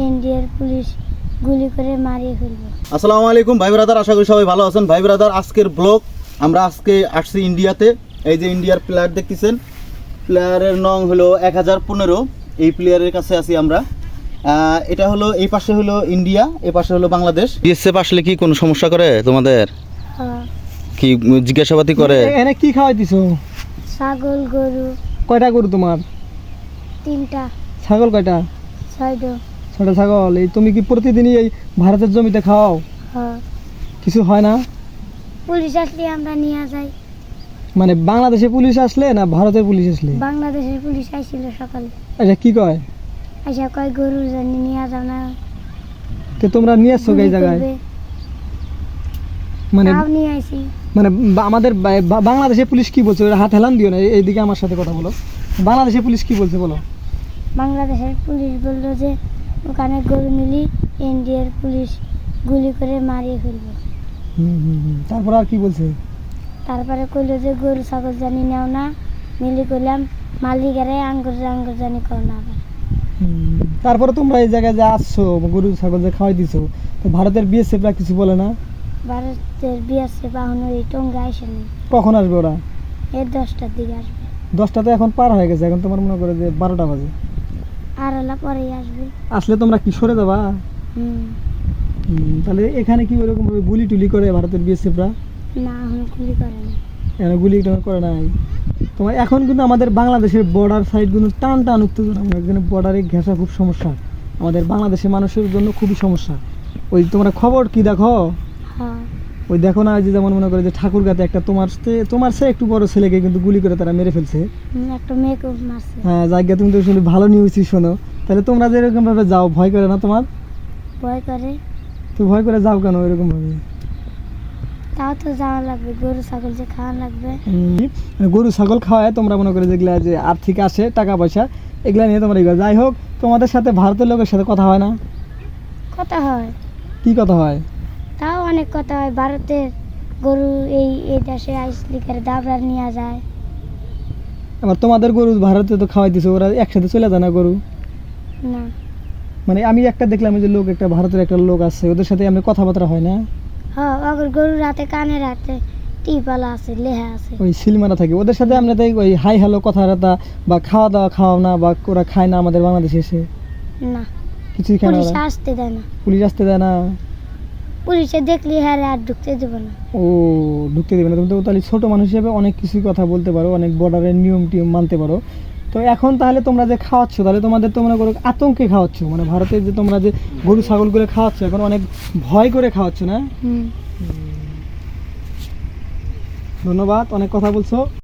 ইন্ডিয়ার পুলিশ গুলি করে মারিয়ে ফেলবে। আসসালামু আলাইকুম ভাই ব্রাদার, আশা করি সবাই ভালো আছেন। ভাই ব্রাদার, আজকের ব্লগ আমরা আজকে আসছি ইন্ডিয়াতে। এই যে ইন্ডিয়ার প্লেয়ার দেখতেছেন, প্লেয়ারের নং হলো 1015। এই প্লেয়ারের কাছে আছি আমরা। এটা হলো এই পাশে হলো ইন্ডিয়া, এই পাশে হলো বাংলাদেশ। বিএসএফ আসলে কি কোনো সমস্যা করে তোমাদের? হ্যাঁ, কি জিজ্ঞাসাবাদি করে? এনে কি খাওয়াই দিছো? ছাগল গরু কয়টা গরু তোমার? 3টা, ছাগল কয়টা? 6টা। 6টা ছাগল। এই তুমি কি প্রতিদিনই এই ভারতের জমিতে খাওয়াও? হ্যাঁ, কিছু হয় না? পুলিশ আসলে আমরা নিয়ে যাই। মানে বাংলাদেশে পুলিশ আসলে না ভারতের পুলিশ আসলে? বাংলাদেশের পুলিশ আইছিল সকালে, আচ্ছা, কি কয়? আইসা কয় গরু জানি নিয়ে যাও না, তো তোমরা নিয়ে আসছো এই জায়গায়? মানে তাও নিয়ে আইছি। মানে আমাদের বাংলাদেশের পুলিশ কি বলছে? ওরা হাত হেলান দিও না, এইদিকে আমার সাথে কথা বলো। বাংলাদেশের পুলিশ কি বলছে বলো? বাংলাদেশের পুলিশ বললো যে ওখানে গরু মিলি ইন্ডিয়ার পুলিশ গুলি করে মারিয়ে ফেলবে। তারপর আর কি বলছে? তারপরে কইলো যে গরু ছাগল জানি নেও না, মিলি করলাম মালিকেরে আঙ্গুর আঙ্গুর জানি কর না আবার। তারপরে তোমরা এই জায়গায় যে আসছো, গরু ছাগল যে খাওয়াই দিছো, তো ভারতের বিএসএফরা কিছু বলে না? ভারতের বিএসএফ এখনো এই টঙ্গে আসেনি। কখন আসবে ওরা? এই 10টার দিকে আসবে। 10টা তো এখন পার হয়ে গেছে, এখন তোমার মনে করে যে 12টা বাজে। আর এলা পরেই আসবে। আসলে তোমরা কি সরে যাবা? হুম, তাহলে এখানে কি ওরকম ভাবে গুলি টুলি করে ভারতের বিএসএফরা? না এখন গুলি করে না। এখানে গুলি টুলি করে নাই। তোমার এখন কিন্তু আমাদের বাংলাদেশের বর্ডার সাইড কিন্তু টান টান উত্তেজনা, এখানে বর্ডারে ঘেঁষা খুব সমস্যা, আমাদের বাংলাদেশের মানুষের জন্য খুবই সমস্যা। ওই তোমরা খবর কি দেখো? হ্যাঁ, ওই দেখো না, যে যেমন মনে করে যে ঠাকুরগাঁতে একটা তোমার সে একটু বড় ছেলেকে কিন্তু গুলি করে তারা মেরে ফেলছে। একটা মেয়েকে মারছে। হ্যাঁ, জায়গা তুমি তো শুনে ভালো নিউজই শোনো। তাহলে তোমরা যে এরকম ভাবে যাও, ভয় করে না তোমার? ভয় করে, তো ভয় করে যাও কেন এরকম ভাবে? তাও তো যাওয়া লাগবে, গরু ছাগল যে খাওয়া লাগবে। গরু ছাগল খাওয়ায় তোমরা মনে করে যেগুলা যে আর্থিক আসে টাকা পয়সা, এগুলা নিয়ে তোমরা এগুলো। যাই হোক, তোমাদের সাথে ভারতের লোকের সাথে কথা হয় না? কথা হয়, কি কথা হয়? তাও অনেক কথা হয়। ভারতের গরু এই এই দেশে আইসলি করে দাবড়া নিয়ে যায়। আবার তোমাদের গরু ভারতে তো খাওয়াই দিছো, ওরা একসাথে চলে যায় না গরু? না, মানে আমি একটা দেখলাম যে লোক, একটা ভারতের একটা লোক আছে, ওদের সাথে এমনি কথাবার্তা হয় না? হ্যাঁ, অগর গরু রাতে কানে রাতে টিপালা আছে, লেহা আছে। ওই সিলমারা থাকে, ওদের সাথে আমরা তাই ওই হাই হ্যালো কথাবার্তা বা খাওয়া দাওয়া খাওয়াও না, বা ওরা খায় না আমাদের বাংলাদেশে এসে? না, কিছুই খায় না পুলিশ ওরা? আসতে দেয় না। পুলিশ আসতে দেয় না? পুলিশে দেখলি হ্যাঁ আর ঢুকতে দেবো না। ও, ঢুকতে দেবে না? তুমি তো তাহলে ছোট মানুষ হিসেবে অনেক কিছুই কথা বলতে পারো, অনেক বর্ডারের নিয়ম টিয়ম মানতে পারো। তো এখন তাহলে তোমরা যে খাওয়াচ্ছ, তাহলে তোমাদের তো মনে করো আতঙ্কে খাওয়াচ্ছ, মানে ভারতের যে তোমরা যে গরু ছাগলগুলো খাওয়াচ্ছ এখন অনেক ভয় করে খাওয়াচ্ছ না? হুম। ধন্যবাদ, অনেক কথা বলছো।